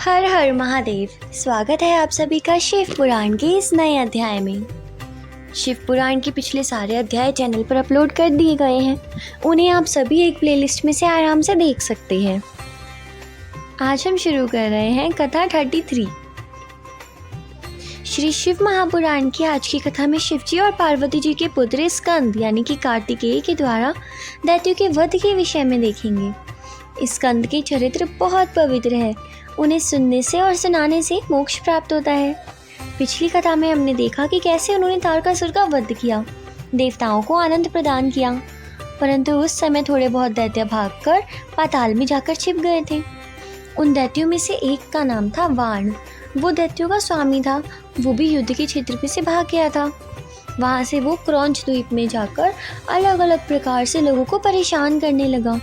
हर हर महादेव। स्वागत है आप सभी का शिव पुराण के इस नए अध्याय में। शिव पुराण के पिछले सारे अध्याय चैनल पर अपलोड कर दिए गए हैं, उन्हें आप सभी एक प्लेलिस्ट में से आराम से देख सकते हैं। आज हम शुरू कर रहे हैं कथा 33। श्री शिव महापुराण की आज की कथा में शिवजी और पार्वती जी के पुत्र स्कंद यानी कि कार्तिकेय के द्वारा दैत्यों के वध के विषय में देखेंगे। स्कंद के चरित्र बहुत पवित्र है, उन्हें सुनने से और सुनाने से मोक्ष प्राप्त होता है। पिछली कथा में हमने देखा कि कैसे उन्होंने तारकासुर का वध किया, देवताओं को आनंद प्रदान किया, परंतु उस समय थोड़े बहुत दैत्य भागकर पाताल में जाकर छिप गए थे। उन दैत्यों में से एक का नाम था वाण। वो दैत्यों का स्वामी था, वो भी युद्ध के क्षेत्र में से भाग गया था। वहाँ से वो क्रौंच द्वीप में जाकर अलग अलग प्रकार से लोगों को परेशान करने लगा।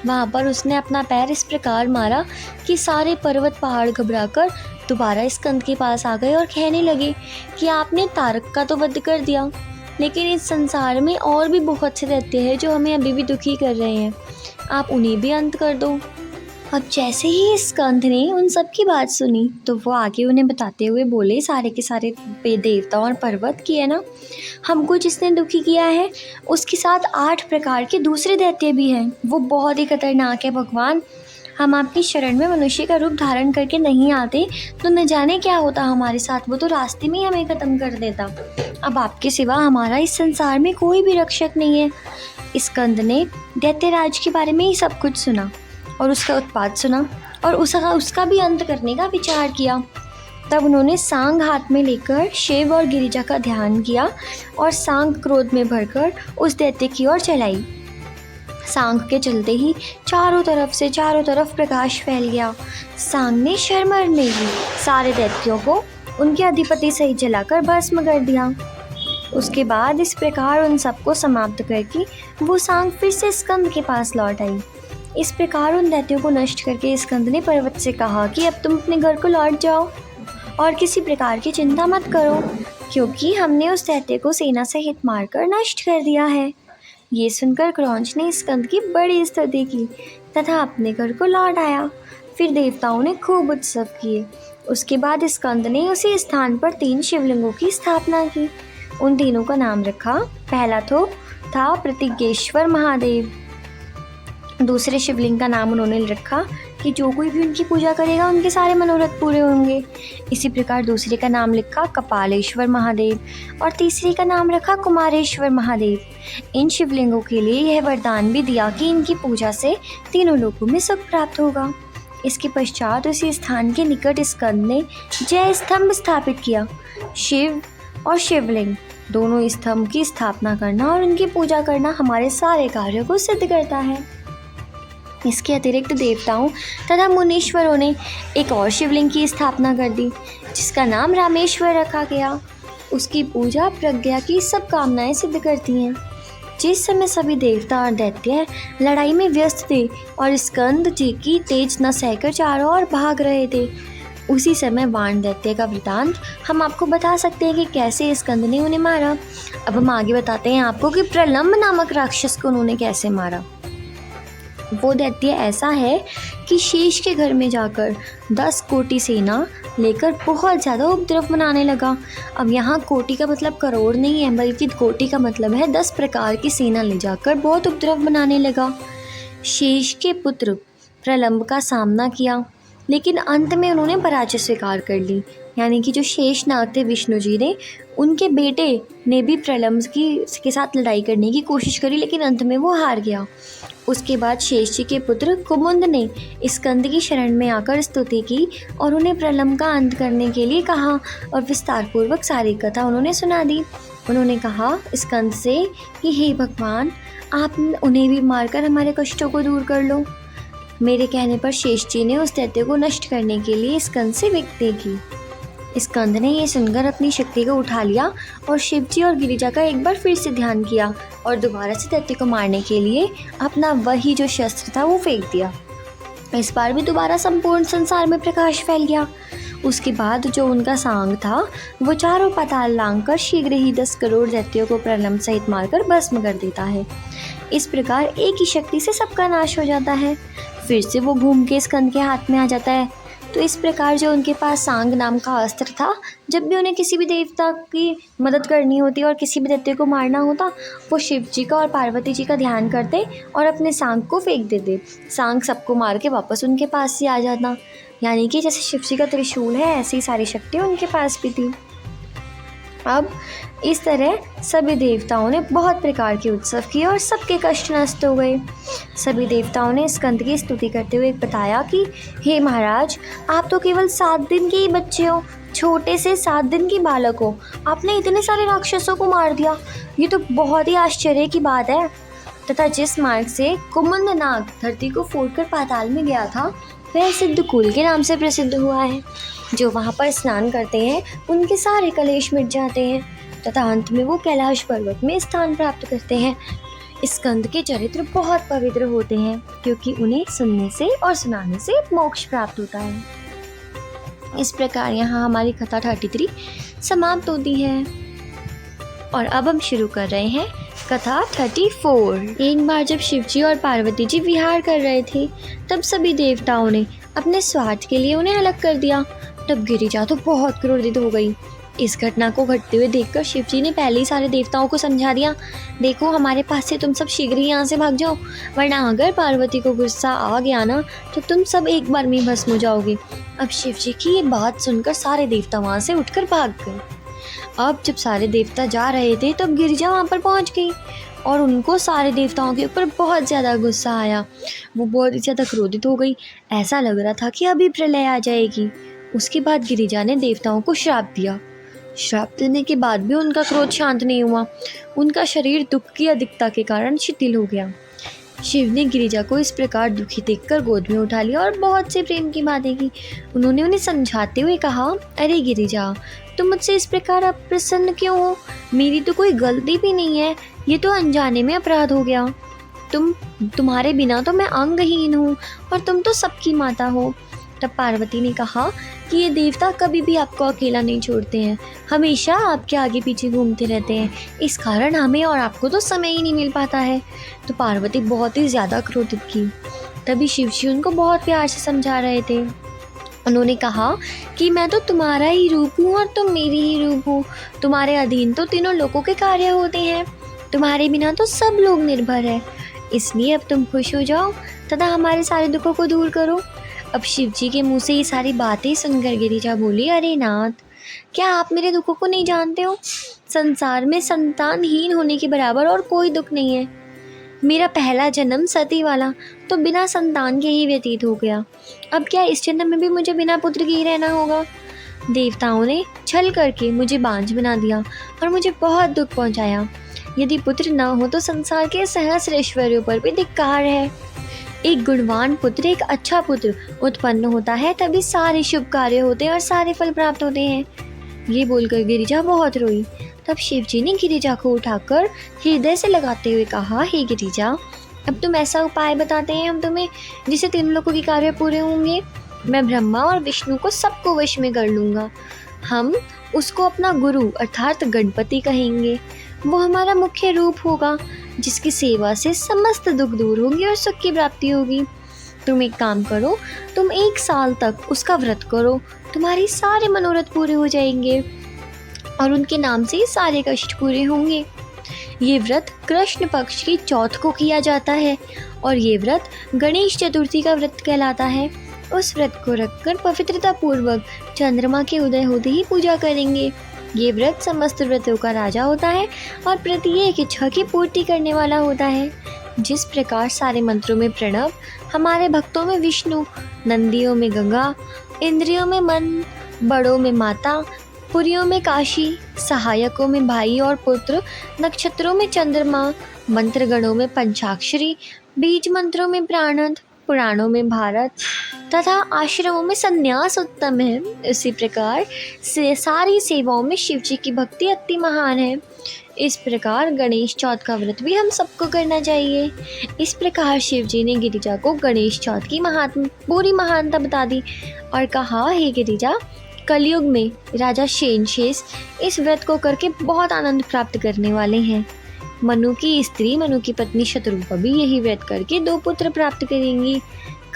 वहाँ पर उसने अपना पैर इस प्रकार मारा कि सारे पर्वत पहाड़ घबराकर दोबारा स्कंद के पास आ गए और कहने लगे कि आपने तारक का तो वध कर दिया, लेकिन इस संसार में और भी बहुत से दैत्य हैं जो हमें अभी भी दुखी कर रहे हैं, आप उन्हें भी अंत कर दो। अब जैसे ही स्कंद ने उन सब की बात सुनी तो वो आगे उन्हें बताते हुए बोले, सारे के सारे देवता और पर्वत की है ना, हमको जिसने दुखी किया है उसके साथ 8 प्रकार के दूसरे दैत्य भी हैं। वो बहुत ही खतरनाक है भगवान, हम आपकी शरण में मनुष्य का रूप धारण करके नहीं आते तो न जाने क्या होता हमारे साथ, वो तो रास्ते में ही हमें ख़त्म कर देता। अब आपके सिवा हमारा इस संसार में कोई भी रक्षक नहीं है। स्कंद ने दैत्यराज के बारे में ही सब कुछ सुना और उसका उत्पात सुना और उसका भी अंत करने का विचार किया। तब उन्होंने सांग हाथ में लेकर शिव और गिरिजा का ध्यान किया और सांग क्रोध में भरकर उस दैत्य की ओर चलाई। सांग के चलते ही चारों तरफ प्रकाश फैल गया। सांग ने शर्मर में ही सारे दैत्यों को उनके अधिपति सहित जलाकर भस्म कर दिया। उसके बाद इस प्रकार उन सबको समाप्त करके वो सांग फिर से स्कंद के पास लौट आई। इस प्रकार उन दैत्यों को नष्ट करके स्कंद ने पर्वत से कहा कि अब तुम अपने घर को लौट जाओ और किसी प्रकार की चिंता मत करो, क्योंकि हमने उस दैत्य को सेना सहित मारकर नष्ट कर दिया है। ये सुनकर क्रौंच ने स्कंद की बड़ी स्तुति की तथा अपने घर को लौट आया। फिर देवताओं ने खूब उत्सव किए। उसके बाद स्कंद ने उसी स्थान पर 3 शिवलिंगों की स्थापना की। उन तीनों का नाम रखा। पहला था प्रतिज्ञेश्वर महादेव। दूसरे शिवलिंग का नाम उन्होंने रखा कि जो कोई भी उनकी पूजा करेगा उनके सारे मनोरथ पूरे होंगे। इसी प्रकार दूसरे का नाम लिखा कपालेश्वर महादेव और तीसरे का नाम रखा कुमारेश्वर महादेव। इन शिवलिंगों के लिए यह वरदान भी दिया कि इनकी पूजा से तीनों लोकों में सुख प्राप्त होगा। इसके पश्चात उसी स्थान के निकट स्कंद ने जय स्तंभ स्थापित किया। शिव और शिवलिंग दोनों स्तंभ की स्थापना करना और उनकी पूजा करना हमारे सारे कार्यों को सिद्ध करता है। इसके अतिरिक्त देवताओं तथा मुनीश्वरों ने एक और शिवलिंग की स्थापना कर दी, जिसका नाम रामेश्वर रखा गया। उसकी पूजा प्रज्ञा की सब कामनाएं सिद्ध करती हैं। जिस समय सभी देवता और दैत्य लड़ाई में व्यस्त थे और स्कंद जी की तेज न सहकर चारों ओर भाग रहे थे, उसी समय वाण दैत्य का वृतांत हम आपको बता सकते हैं कि कैसे स्कंद ने उन्हें मारा। अब हम आगे बताते हैं आपको कि प्रलंब नामक राक्षस को उन्होंने कैसे मारा। वो दैत्य ऐसा है कि शेष के घर में जाकर 10 कोटि सेना लेकर बहुत ज़्यादा उपद्रव बनाने लगा। अब यहाँ कोटि का मतलब करोड़ नहीं है, बल्कि कोटि का मतलब है 10 प्रकार की सेना ले जाकर बहुत उपद्रव बनाने लगा। शेष के पुत्र प्रलंब का सामना किया, लेकिन अंत में उन्होंने पराजय स्वीकार कर ली। यानी कि जो शेषनाग थे विष्णु जी ने, उनके बेटे ने भी प्रलंब के साथ लड़ाई करने की कोशिश करी, लेकिन अंत में वो हार गया। उसके बाद शेष जी के पुत्र कुमुंद ने स्कंद की शरण में आकर स्तुति की और उन्हें प्रलंब का अंत करने के लिए कहा और विस्तार पूर्वक सारी कथा उन्होंने सुना दी। उन्होंने कहा स्कंद से कि हे भगवान, आप उन्हें भी मारकर हमारे कष्टों को दूर कर लो। मेरे कहने पर शेष जी ने उस दैत्य को नष्ट करने के लिए स्कंद से विनती की। स्कंद ने ये सुनकर अपनी शक्ति को उठा लिया और शिवजी और गिरिजा का एक बार फिर से ध्यान किया और दोबारा से दैत्य को मारने के लिए अपना वही जो शस्त्र था वो फेंक दिया। इस बार भी दोबारा संपूर्ण संसार में प्रकाश फैल गया। उसके बाद जो उनका सांग था वो चारों पाताल लांघकर शीघ्र ही 10 करोड़ दैत्यों को प्रलंब सहित मारकर भस्म कर देता है। इस प्रकार एक ही शक्ति से सबका नाश हो जाता है। फिर से वो घूम के स्कंद के हाथ में आ जाता है तो इस प्रकार जो उनके पास सांग नाम का अस्त्र था, जब भी उन्हें किसी भी देवता की मदद करनी होती और किसी भी दैत्य को मारना होता, वो शिव जी का और पार्वती जी का ध्यान करते और अपने सांग को फेंक देते। सांग सबको मार के वापस उनके पास ही आ जाता। यानी कि जैसे शिव जी का त्रिशूल है, ऐसी सारी शक्ति उनके पास भी थी। अब इस तरह सभी देवताओं ने बहुत प्रकार के उत्सव किए और सबके कष्ट नष्ट हो गए। सभी देवताओं ने स्कंद की स्तुति करते हुए बताया कि हे महाराज, आप तो केवल 7 दिन के ही बच्चे हो, छोटे से 7 दिन की बालक हो, आपने इतने सारे राक्षसों को मार दिया। ये तो बहुत ही आश्चर्य की बात है। तथा जिस मार्ग से कुमुंद नाग धरती को फोड़कर पाताल में गया था, वह सिद्धकूल के नाम से प्रसिद्ध हुआ है। जो वहाँ पर स्नान करते हैं उनके सारे कलेश मिट जाते हैं तथा अंत में वो कैलाश पर्वत में स्थान प्राप्त करते हैं। स्कंद के चरित्र बहुत पवित्र होते हैं क्योंकि उन्हें सुनने से और सुनाने से मोक्ष प्राप्त होता है। इस प्रकार यहाँ हमारी कथा 33 समाप्त होती है और अब हम शुरू कर रहे हैं कथा 34। एक बार जब शिवजी और पार्वती जी विहार कर रहे थे, तब सभी देवताओं ने अपने स्वार्थ के लिए उन्हें अलग कर दिया। तब गिरिजा तो बहुत क्रोधित हो गई। इस घटना को घटते हुए देखकर शिवजी ने पहले ही सारे देवताओं को समझा दिया, देखो हमारे पास से तुम सब शीघ्र ही यहाँ से भाग जाओ, वरना अगर पार्वती को गुस्सा आ गया ना तो तुम सब एक बार में भस्म हो जाओगे। अब शिवजी की ये बात सुनकर सारे देवता वहाँ से उठकर भाग गए। अब जब सारे देवता जा रहे थे तब गिरिजा वहाँ पर पहुँच गई और उनको सारे देवताओं के ऊपर बहुत ज़्यादा गुस्सा आया। वो बहुत ही ज़्यादा क्रोधित हो गई। ऐसा लग रहा था कि अभी प्रलय आ जाएगी। उसके बाद गिरिजा ने देवताओं को श्राप दिया। श्राप देने के बाद भी उनका क्रोध शांत नहीं हुआ। उनका शरीर दुख की अधिकता के कारण शिथिल हो गया। शिव ने गिरिजा को इस प्रकार दुखी देखकर गोद में उठा लिया और बहुत से प्रेम की बातें की। उन्होंने उन्हें समझाते हुए कहा, अरे गिरिजा, तुम मुझसे इस प्रकार अप्रसन्न क्यों हो? मेरी तो कोई गलती भी नहीं है, ये तो अनजाने में अपराध हो गया। तुम्हारे बिना तो मैं अंगहीन हूँ और तुम तो सबकी माता हो। तब पार्वती ने कहा कि ये देवता कभी भी आपको अकेला नहीं छोड़ते हैं, हमेशा आपके आगे पीछे घूमते रहते हैं, इस कारण हमें और आपको तो समय ही नहीं मिल पाता है। तो पार्वती बहुत ही ज़्यादा क्रोधित की। तभी शिवजी उनको बहुत प्यार से समझा रहे थे। उन्होंने कहा कि मैं तो तुम्हारा ही रूप हूँ और तुम मेरी ही रूप हो। तुम्हारे अधीन तो तीनों लोगों के कार्य होते हैं, तुम्हारे बिना तो सब लोग निर्भर है। इसलिए अब तुम खुश हो जाओ तथा हमारे सारे दुखों को दूर करो। अब शिवजी के मुंह से ये सारी बातें सुनकर गिरिजा बोली, अरे नाथ, क्या आप मेरे दुखों को नहीं जानते हो? संसार में संतानहीन होने के बराबर और कोई दुख नहीं है। मेरा पहला जन्म सती वाला तो बिना संतान के ही व्यतीत हो गया। अब क्या इस जन्म में भी मुझे बिना पुत्र के ही रहना होगा? देवताओं ने छल करके मुझे बांझ बना दिया और मुझे बहुत दुख पहुंचाया। यदि पुत्र न हो तो संसार के सहस्र ऐश्वर्यों पर भी धिक्कार है। एक गुणवान पुत्र, एक अच्छा पुत्र उत्पन्न होता है, तभी सारे शुभ कार्य होते हैं और सारे फल प्राप्त होते हैं। ये बोलकर गिरिजा बहुत रोई। तब शिवजी ने गिरिजा को उठाकर हृदय से लगाते हुए कहा, हे गिरिजा, अब तुम ऐसा उपाय बताते हैं हम तुम्हें जिससे 3 लोगों के कार्य पूरे होंगे। मैं ब्रह्मा और विष्णु को सबको वश में कर लूँगा। हम उसको अपना गुरु अर्थात गणपति कहेंगे। वो हमारा मुख्य रूप होगा जिसकी सेवा से समस्त दुख दूर होंगे और सुख की प्राप्ति होगी। तुम एक काम करो, तुम 1 साल तक उसका व्रत करो, तुम्हारे सारे मनोरथ पूरे हो जाएंगे और उनके नाम से ही सारे कष्ट पूरे होंगे। ये व्रत कृष्ण पक्ष की चौथ को किया जाता है और ये व्रत गणेश चतुर्थी का व्रत कहलाता है। उस व्रत को रखकर पवित्रता पूर्वक चंद्रमा के उदय होते ही पूजा करेंगे। ये व्रत समस्त व्रतों का राजा होता है और प्रत्येक इच्छा की पूर्ति करने वाला होता है। जिस प्रकार सारे मंत्रों में प्रणव, हमारे भक्तों में विष्णु, नंदियों में गंगा, इंद्रियों में मन, बड़ों में माता, पुरियों में काशी, सहायकों में भाई और पुत्र, नक्षत्रों में चंद्रमा, मंत्रगणों में पंचाक्षरी, बीज मंत्रों में प्राणद, पुराणों में भारत तथा आश्रमों में संन्यास उत्तम है। इसी प्रकार से सारी सेवाओं में शिव जी की भक्ति अति महान है। इस प्रकार गणेश चौथ का व्रत भी हम सबको करना चाहिए। इस प्रकार शिव जी ने गिरिजा को गणेश चौथ की पूरी महानता बता दी और कहा, हे गिरिजा, कलयुग में राजा शेनशेष इस व्रत को करके बहुत आनंद प्राप्त करने वाले हैं। मनु की स्त्री, मनु की पत्नी शत्रुपा भी यही व्रत करके 2 पुत्र प्राप्त करेंगी।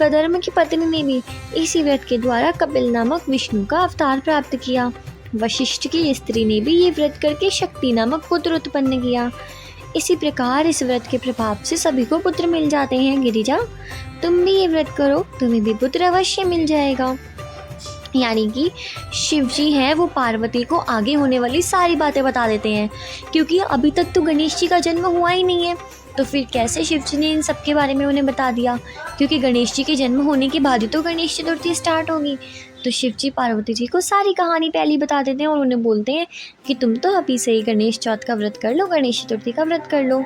कदर्म की पत्नी ने भी इसी व्रत के द्वारा कपिल नामक विष्णु का अवतार प्राप्त किया। वशिष्ठ की स्त्री ने भी ये व्रत करके शक्ति नामक पुत्र उत्पन्न किया। इसी प्रकार इस व्रत के प्रभाव से सभी को पुत्र मिल जाते हैं। गिरिजा, तुम भी ये व्रत करो, तुम्हें भी पुत्र अवश्य मिल जाएगा। यानी कि शिव जी हैं वो पार्वती को आगे होने वाली सारी बातें बता देते हैं, क्योंकि अभी तक तो गणेश जी का जन्म हुआ ही नहीं है, तो फिर कैसे शिव जी ने इन सब के बारे में उन्हें बता दिया, क्योंकि गणेश जी के जन्म होने के बाद ही तो गणेश चतुर्थी स्टार्ट होगी। तो शिव जी पार्वती जी को सारी कहानी पहले ही बता देते हैं और उन्हें बोलते हैं कि तुम तो अभी से ही गणेश चौथ का व्रत कर लो, गणेश चतुर्थी का व्रत कर लो।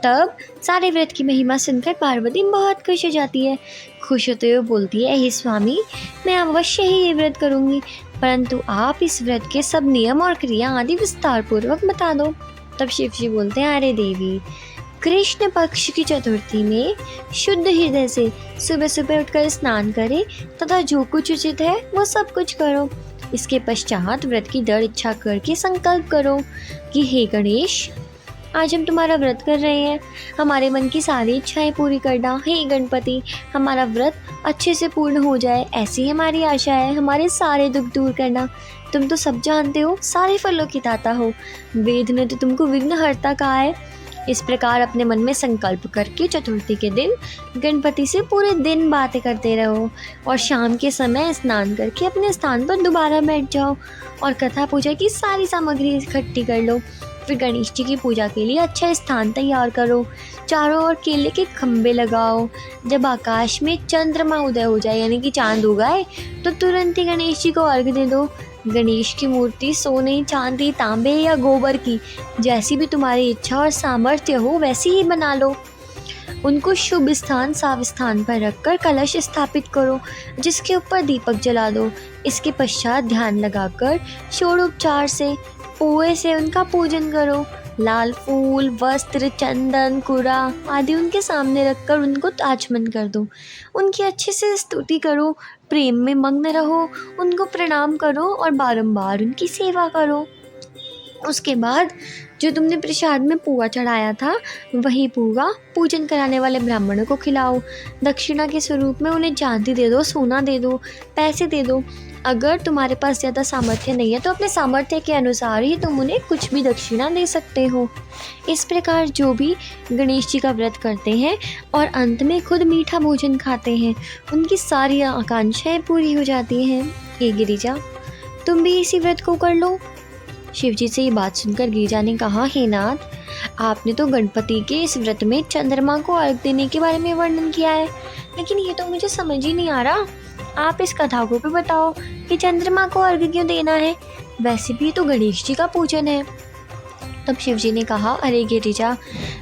तब सारे व्रत की महिमा सुनकर पार्वती बहुत खुश हो जाती है। खुश होते हुए बोलती है, हे स्वामी, मैं अवश्य ही ये व्रत करूँगी, परंतु आप इस व्रत के सब नियम और क्रिया आदि विस्तार पूर्वक बता दो। तब शिव जी बोलते हैं, अरे देवी, कृष्ण पक्ष की चतुर्थी में शुद्ध हृदय से सुबह सुबह उठकर स्नान करें तथा जो कुछ उचित है वो सब कुछ करो। इसके पश्चात व्रत की दृढ़ इच्छा करके संकल्प करो कि हे गणेश, आज हम तुम्हारा व्रत कर रहे हैं, हमारे मन की सारी इच्छाएं पूरी करना। हे गणपति, हमारा व्रत अच्छे से पूर्ण हो जाए, ऐसी हमारी आशा है, हमारे सारे दुख दूर करना। तुम तो सब जानते हो, सारे फलों की दाता हो, वेद ने तो तुमको विघ्नहर्ता कहा है। इस प्रकार अपने मन में संकल्प करके चतुर्थी के दिन गणपति से पूरे दिन बातें करते रहो और शाम के समय स्नान करके अपने स्थान पर दोबारा बैठ जाओ और कथा पूजा की सारी सामग्री इकट्ठी कर लो। फिर गणेश जी की पूजा के लिए अच्छा स्थान तैयार करो, चारों ओर केले के खम्भे लगाओ। जब आकाश में चंद्रमा उदय हो जाए यानी कि चांद उगाए तो तुरंत ही गणेश जी को अर्घ दे दो। गणेश की मूर्ति सोने, चांदी, तांबे या गोबर की, जैसी भी तुम्हारी इच्छा और सामर्थ्य हो वैसी ही बना लो। उनको शुभ स्थान साफ स्थान पर रखकर कलश स्थापित करो, जिसके ऊपर दीपक जला दो। इसके पश्चात ध्यान लगाकर षोडोपचार से पोए से उनका पूजन करो। लाल फूल, वस्त्र, चंदन, कुरा आदि उनके सामने रखकर उनको आचमन कर दो। उनकी अच्छे से स्तुति करो, प्रेम में मग्न रहो, उनको प्रणाम करो और बारंबार उनकी सेवा करो। उसके बाद जो तुमने प्रसाद में पुआ चढ़ाया था वही पुआ पूजन कराने वाले ब्राह्मणों को खिलाओ। दक्षिणा के स्वरूप में उन्हें चांदी दे दो, सोना दे दो, पैसे दे दो। अगर तुम्हारे पास ज़्यादा सामर्थ्य नहीं है तो अपने सामर्थ्य के अनुसार ही तुम उन्हें कुछ भी दक्षिणा दे सकते हो। इस प्रकार जो भी गणेश जी का व्रत करते हैं और अंत में खुद मीठा भोजन खाते हैं, उनकी सारी आकांक्षाएं पूरी हो जाती हैं। हे गिरिजा, तुम भी इसी व्रत को कर लो। शिव जी से ये बात सुनकर गिरिजा ने कहा, हे नाथ, आपने तो गणपति के इस व्रत में चंद्रमा को अर्घ देने के बारे में वर्णन किया है, लेकिन ये तो मुझे समझ ही नहीं आ रहा। आप इस कथा को भी बताओ कि चंद्रमा को अर्घ क्यों देना है, वैसे भी तो गणेश जी का पूजन है। तब शिव जी ने कहा, अरे गिरिजा,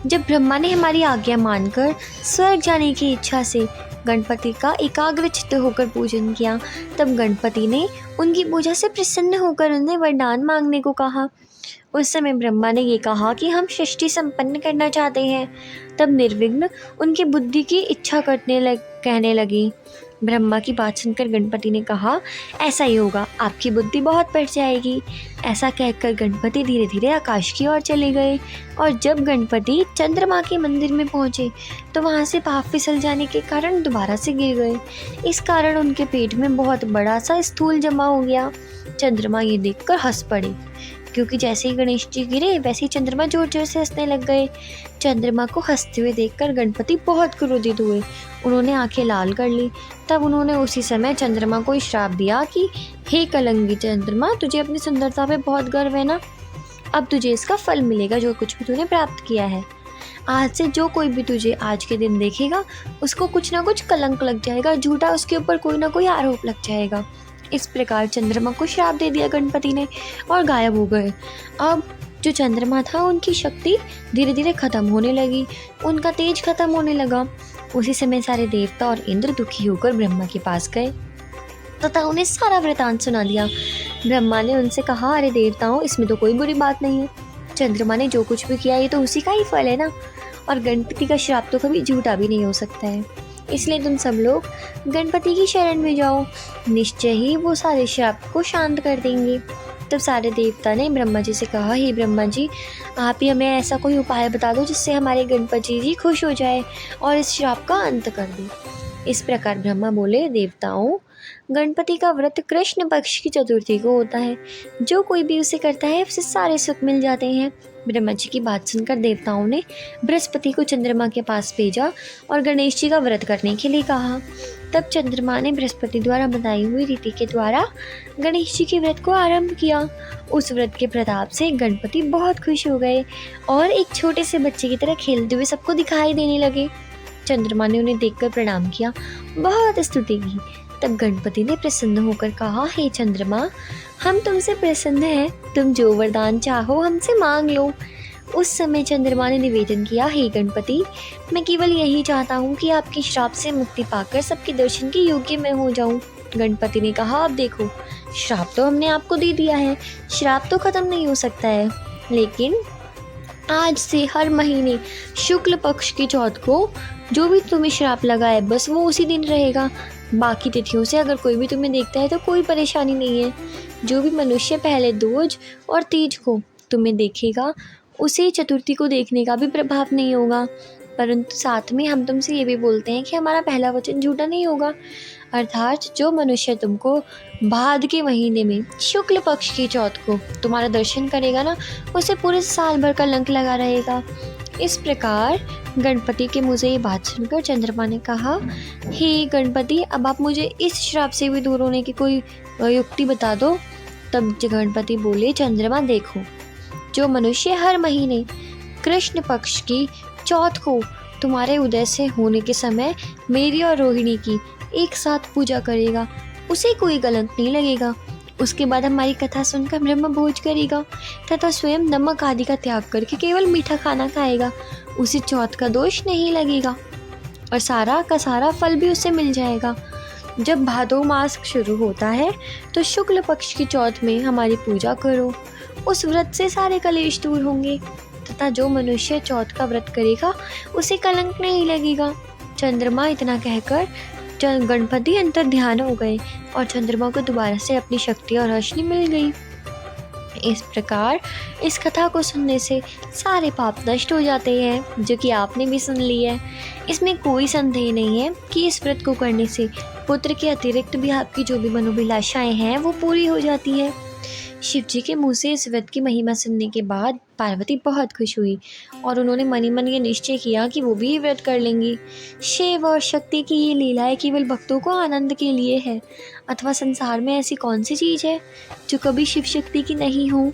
जब ब्रह्मा ने हमारी आज्ञा मानकर स्वर्ग जाने की इच्छा से गणपति का एकाग्रचित्त होकर पूजन किया, तब गणपति ने उनकी पूजा से प्रसन्न होकर उन्हें वरदान मांगने को कहा। उस समय ब्रह्मा ने ये कहा कि हम सृष्टि संपन्न करना चाहते हैं। तब निर्विघ्न उनकी बुद्धि की इच्छा कहने लगी। ब्रह्मा की बात सुनकर गणपति ने कहा, ऐसा ही होगा, आपकी बुद्धि बहुत बढ़ जाएगी। ऐसा कहकर गणपति धीरे धीरे आकाश की ओर चले गए और जब गणपति चंद्रमा के मंदिर में पहुँचे तो वहाँ से पाँव फिसल जाने के कारण दोबारा से गिर गए। इस कारण उनके पेट में बहुत बड़ा सा स्थूल जमा हो गया। चंद्रमा ये देखकर हंस पड़े, क्योंकि जैसे ही गणेश जी गिरे वैसे ही चंद्रमा जोर जोर से हंसने लग गए। चंद्रमा को हंसते हुए देखकर गणपति बहुत क्रोधित हुए, उन्होंने आंखें लाल कर ली। तब उन्होंने उसी समय चंद्रमा को श्राप दिया कि हे कलंगी चंद्रमा, तुझे अपनी सुंदरता पे बहुत गर्व है ना, अब तुझे इसका फल मिलेगा जो कुछ भी तूने प्राप्त किया है। आज से जो कोई भी तुझे आज के दिन देखेगा उसको कुछ ना कुछ कलंक लग जाएगा, झूठा उसके ऊपर कोई ना कोई आरोप लग जाएगा। इस प्रकार चंद्रमा को श्राप दे दिया गणपति ने और गायब हो गए। अब जो चंद्रमा था उनकी शक्ति धीरे धीरे खत्म होने लगी, उनका तेज खत्म होने लगा। उसी समय सारे देवता और इंद्र दुखी होकर ब्रह्मा के पास गए तथा उन्हें सारा वृतांत सुना दिया। ब्रह्मा ने उनसे कहा, अरे देवताओं, इसमें तो कोई बुरी बात नहीं है, चंद्रमा ने जो कुछ भी किया ये तो उसी का ही फल है ना, और गणपति का श्राप तो कभी झूठा भी नहीं हो सकता है। इसलिए तुम सब लोग गणपति की शरण में जाओ, निश्चय ही वो सारे श्राप को शांत कर देंगे। तब सारे देवता ने ब्रह्मा जी से कहा, हे ब्रह्मा जी, आप ही हमें ऐसा कोई उपाय बता दो जिससे हमारे गणपति जी खुश हो जाए और इस श्राप का अंत कर दे। इस प्रकार ब्रह्मा बोले, देवताओं, गणपति का व्रत कृष्ण पक्ष की चतुर्थी को होता है। जो कोई भी उसे करता है उसे सारे सुख मिल जाते हैं। ब्रह्मा जी की बात सुनकर देवताओं ने बृहस्पति को चंद्रमा के पास भेजा और गणेश जी का व्रत करने के लिए कहा। तब चंद्रमा ने बृहस्पति द्वारा बताई हुई रीति के द्वारा गणेश जी के व्रत को आरंभ किया। उस व्रत के प्रताप से गणपति बहुत खुश हो गए और एक छोटे से बच्चे की तरह खेलते हुए सबको दिखाई देने लगे। चंद्रमा ने उन्हें देखकर प्रणाम किया, बहुत स्तुति की। तब गणपति ने प्रसन्न होकर कहा, हे चंद्रमा, हम तुमसे प्रसन्न हैं, तुम जो वरदान चाहो हमसे मांग लो। उस समय चंद्रमा ने निवेदन किया, हे गणपति, मैं केवल यही चाहता हूँ कि आपके श्राप से मुक्ति पाकर सबके दर्शन के योग्य मैं हो जाऊँ। गणपति ने कहा, अब देखो, श्राप तो हमने आपको दे दिया है, श्राप तो खत्म नहीं हो सकता है, लेकिन आज से हर महीने शुक्ल पक्ष की चौथ को जो भी तुम्हें श्राप लगा है बस वो उसी दिन रहेगा। बाकी तिथियों से अगर कोई भी तुम्हें देखता है तो कोई परेशानी नहीं है। जो भी मनुष्य पहले दूज और तीज को तुम्हें देखेगा उसे चतुर्थी को देखने का भी प्रभाव नहीं होगा। परंतु साथ में हम तुमसे ये भी बोलते हैं कि हमारा पहला वचन झूठा नहीं होगा, अर्थात जो मनुष्य तुमको भाद के महीने में शुक्ल पक्ष की चौथ को तुम्हारा दर्शन करेगा ना, उसे पूरे साल भर कलंक लगा रहेगा। इस प्रकार गणपति के मुँह से ये बात सुनकर चंद्रमा ने कहा, हे गणपति, अब आप मुझे इस श्राप से भी दूर होने की कोई युक्ति बता दो। तब गणपति बोले, चंद्रमा देखो, जो मनुष्य हर महीने कृष्ण पक्ष की चौथ को तुम्हारे उदय से होने के समय मेरी और रोहिणी की एक साथ पूजा करेगा उसे कोई कलंक नहीं लगेगा। उसके बाद हमारी कथा सुनकर ब्रह्म भोज करेगा तथा स्वयं नमक आदि का त्याग करके केवल मीठा खाना खाएगा, उसे चौथ का दोष नहीं लगेगा और सारा का सारा फल भी उसे मिल जाएगा। जब भादो मास शुरू होता है तो शुक्ल पक्ष की चौथ में हमारी पूजा करो, उस व्रत से सारे कलेश दूर होंगे तथा जो मनुष्य चौथ का व्रत करेगा उसे कलंक नहीं लगेगा। चंद्रमा इतना कहकर गणपति अंतर ध्यान हो गए और चंद्रमा को दोबारा से अपनी शक्ति और रोशनी मिल गई। इस प्रकार इस कथा को सुनने से सारे पाप नष्ट हो जाते हैं, जो कि आपने भी सुन ली है। इसमें कोई संदेह नहीं है कि इस व्रत को करने से पुत्र के अतिरिक्त भी आपकी जो भी मनोभिलाषाएं हैं वो पूरी हो जाती है। शिव जी के मुँह से इस व्रत की महिमा सुनने के बाद पार्वती बहुत खुश हुई और उन्होंने मनी मन ये निश्चय किया कि वो भी ये व्रत कर लेंगी। शिव और शक्ति की ये लीलाएं केवल भक्तों को आनंद के लिए है, अथवा संसार में ऐसी कौन सी चीज़ है जो कभी शिव शक्ति की नहीं हो।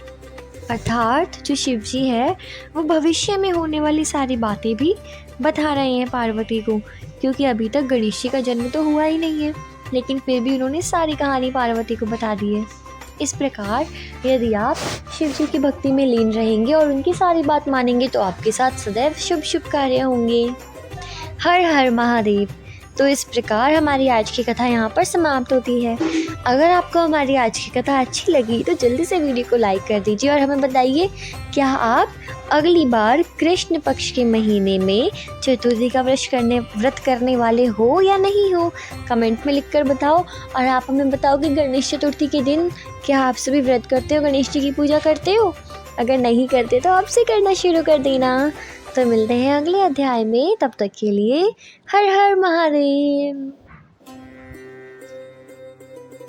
अर्थात जो शिव जी है वो भविष्य में होने वाली सारी बातें भी बता रहे हैं पार्वती को, क्योंकि अभी तक गणेश जी का जन्म तो हुआ ही नहीं है, लेकिन फिर भी उन्होंने सारी कहानी पार्वती को बता दी है। इस प्रकार यदि आप शिव जी की भक्ति में लीन रहेंगे और उनकी सारी बात मानेंगे तो आपके साथ सदैव शुभ शुभ कार्य होंगे। हर हर महादेव। तो इस प्रकार हमारी आज की कथा यहाँ पर समाप्त होती है। अगर आपको हमारी आज की कथा अच्छी लगी तो जल्दी से वीडियो को लाइक कर दीजिए और हमें बताइए, क्या आप अगली बार कृष्ण पक्ष के महीने में चतुर्थी का व्रत करने वाले हो या नहीं हो। कमेंट में लिखकर बताओ। और आप हमें बताओ कि गणेश चतुर्थी के दिन क्या आप सभी व्रत करते हो, गणेश जी की पूजा करते हो। अगर नहीं करते तो अब से करना शुरू कर देना। तो मिलते हैं अगले अध्याय में, तब तक के लिए हर हर महादेव।